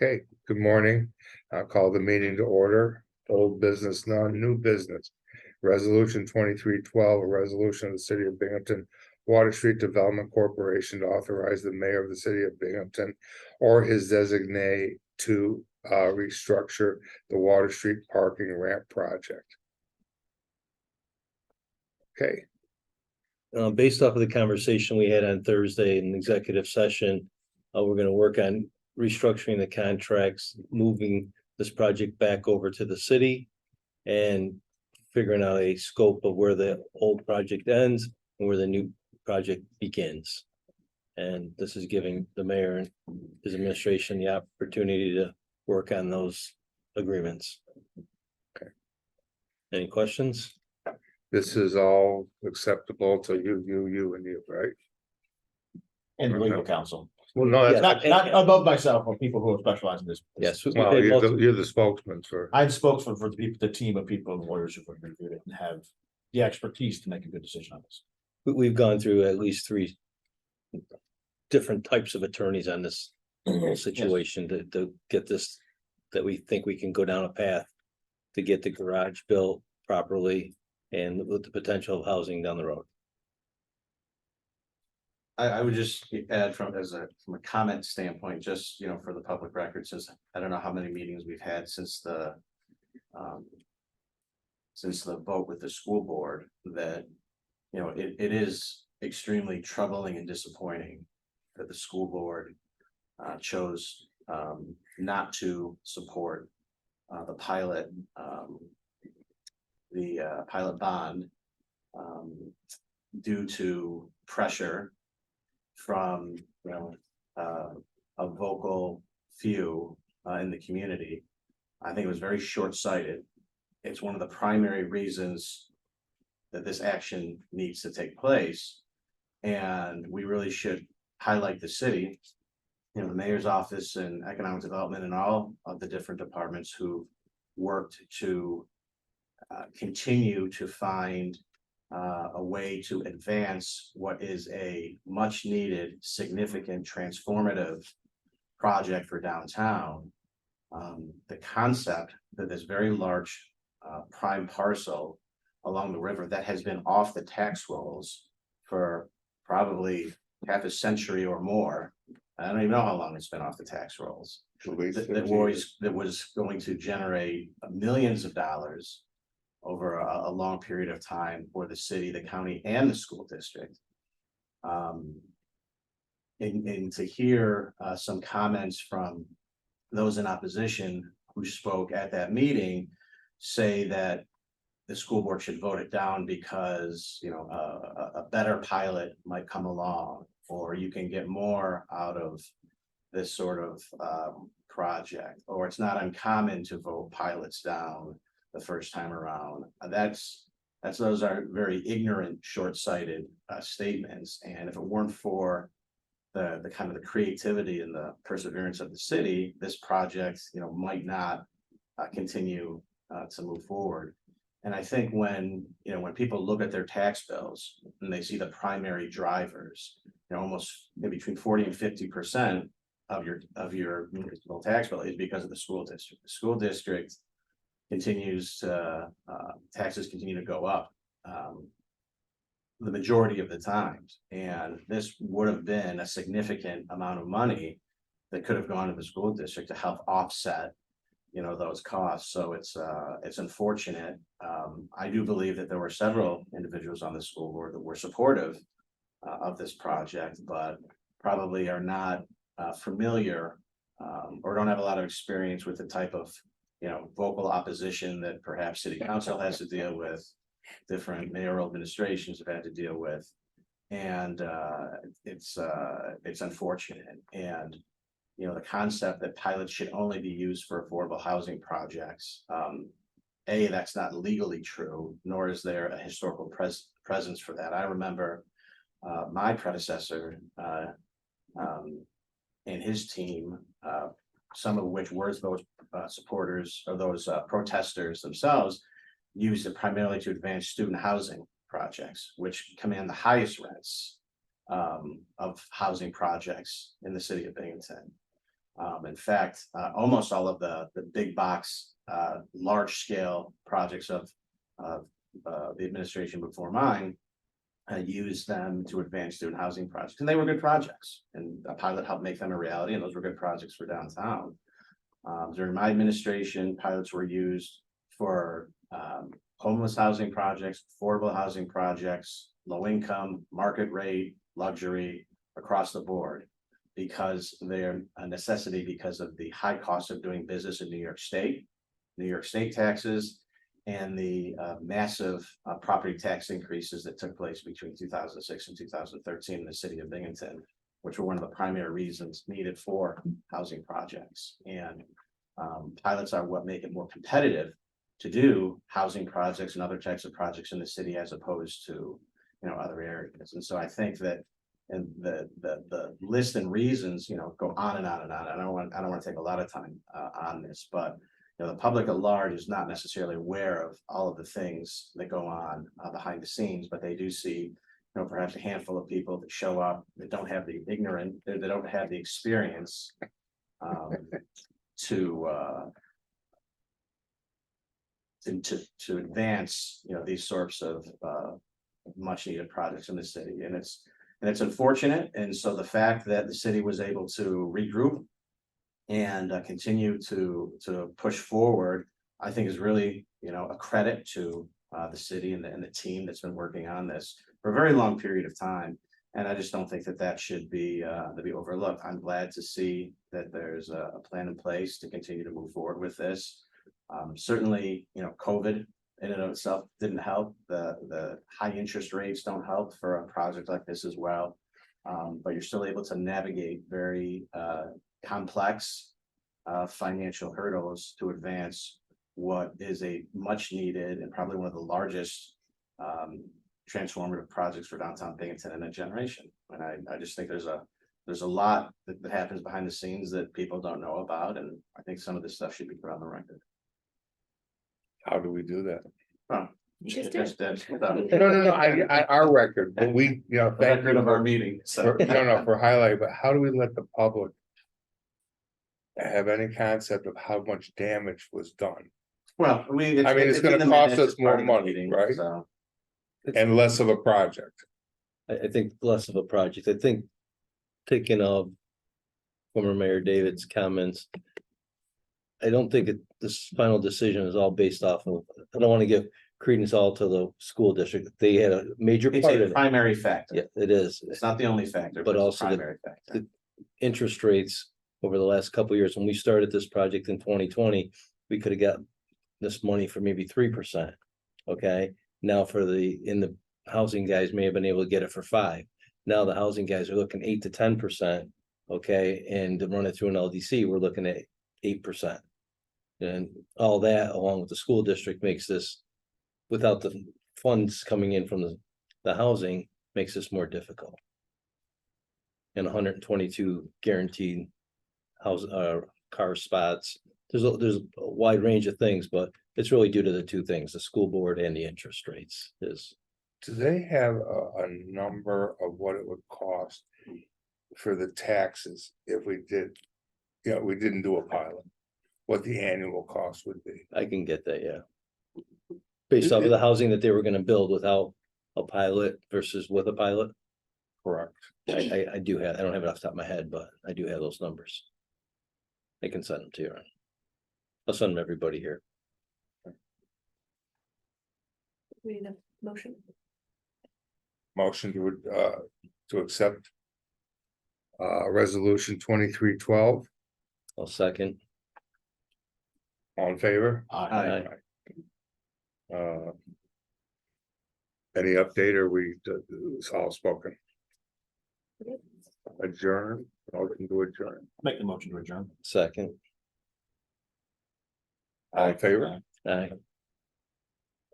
Okay, good morning. I'll call the meeting to order. Old business, none, new business. Resolution 2312, a resolution of the City of Binghamton Water Street Development Corporation to authorize the mayor of the City of Binghamton or his designee to restructure the Water Street parking ramp project. Okay, Based off of the conversation we had on Thursday in executive session, we're gonna work on restructuring the contracts, moving this project back over to the city and figuring out a scope of where the old project ends and where the new project begins. And this is giving the mayor and his administration the opportunity to work on those agreements. Okay. Any questions? this is all acceptable to you, and you, right? And legal counsel. Well, no, Yeah. that's, Not above myself or people who specialize in this. Yes. we've well, had multiple- you're the spokesman for, I'm spokesman for the team of people and lawyers who have reviewed it and have the expertise to make a good decision on this. We've gone through at least 3 different types of attorneys on this situation to get this, that we think we can go down a path to get the garage built properly and with the potential of housing down the road. I would just add from a comment standpoint, just, for the public record, since I don't know how many meetings we've had since the vote with the school board, that, it is extremely troubling and disappointing that the school board chose not to support the pilot bond due to pressure from a vocal few in the community. I think it was very short-sighted. It's one of the primary reasons that this action needs to take place, and we really should highlight the city, the mayor's office and economic development and all of the different departments who worked to continue to find a way to advance what is a much needed, significant, transformative project for downtown. The concept that this very large prime parcel along the river that has been off the tax rolls for probably half a century or more. I don't even know how long it's been off the tax rolls. That was going to generate millions of dollars over a long period of time for the city, the county, and the school district. And to hear some comments from those in opposition who spoke at that meeting say that the school board should vote it down because, a better pilot might come along, or you can get more out of this sort of project, or it's not uncommon to vote pilots down the first time around. Those are very ignorant, short-sighted statements. And if it weren't for the kind of the creativity and the perseverance of the city, this project, might not continue to move forward. And I think when people look at their tax bills and they see the primary drivers, almost between 40 and 50% of your municipal tax bill is because of the school district. The school district continues to taxes continue to go up the majority of the times, and this would have been a significant amount of money that could have gone to the school district to help offset those costs. So it's unfortunate. I do believe that there were several individuals on the school board that were supportive of this project, but probably are not familiar or don't have a lot of experience with the type of vocal opposition that perhaps city council has to deal with, different mayoral administrations have had to deal with. And it's unfortunate. And the concept that pilots should only be used for affordable housing projects, that's not legally true, nor is there a historical presence for that. I remember my predecessor and his team, some of which were those supporters or those protesters themselves, used it primarily to advance student housing projects, which command the highest rents of housing projects in the city of Binghamton. In fact, almost all of the big box, large scale projects of the administration before mine used them to advance student housing projects, and they were good projects, and a pilot helped make them a reality, and those were good projects for downtown. During my administration, pilots were used for homeless housing projects, affordable housing projects, low income, market rate, luxury, across the board, because they're a necessity because of the high cost of doing business in New York State taxes, and the massive property tax increases that took place between 2006 and 2013 in the city of Binghamton, which were one of the primary reasons needed for housing projects. And pilots are what make it more competitive to do housing projects and other types of projects in the city as opposed to, other areas. And so I think that, and the list and reasons, go on and on and on. I don't want to take a lot of time on this, but the public at large is not necessarily aware of all of the things that go on behind the scenes, but they do see, perhaps a handful of people that show up that don't have the they don't have the experience to advance, these sorts of much needed projects in the city, and it's unfortunate. And so the fact that the city was able to regroup and continue to push forward, I think is really, a credit to the city and the team that's been working on this for a very long period of time. And I just don't think that should be overlooked. I'm glad to see that there's a plan in place to continue to move forward with this. Certainly, COVID in and of itself didn't help. The high interest rates don't help for a project like this as well. But you're still able to navigate very complex financial hurdles to advance what is a much needed and probably one of the largest transformative projects for downtown Binghamton in a generation. And I just think there's a lot that happens behind the scenes that people don't know about, and I think some of this stuff should be put on the record. How do we do that? Oh, Just just No, our record, but we, thank record you of our meeting. So for highlight, but how do we let the public have any concept of how much damage was done well, it's gonna in the cost minutes, us more part of the money, meeting, right? So and less of a project? I think less of a project. I think taking of former Mayor David's comments, I don't think this final decision is all based off of, I don't want to give credence all to the school district. They had a major it's part a of it. primary factor. Yeah, it is. It's not the only factor, But but also also the- primary factor. Interest rates over the last couple of years, when we started this project in 2020, we could have got this money for maybe 3%. Okay, now in the housing guys may have been able to get it for 5%. Now the housing guys are looking 8 to 10%. Okay, and to run it through an LDC, we're looking at 8%. And all that along with the school district makes this, without the funds coming in from the housing, makes this more difficult. And 122 guaranteed house car spots. There's a wide range of things, but it's really due to the two things, the school board and the interest rates is. Do they have a number of what it would cost for the taxes if we did, we didn't do a pilot? What the annual cost would be? I can get that, yeah. Based off of the housing that they were gonna build without a pilot versus with a pilot. Correct. I do have, I don't have it off the top of my head, but I do have those numbers. I can send them to you. I'll send them to everybody here. We need a motion. Motion to accept resolution 2312. I'll second. All in favor? Aye. Any update, or it's all spoken? Adjourn, motion to adjourn. Make the motion to adjourn. Second. All in favor? Aye.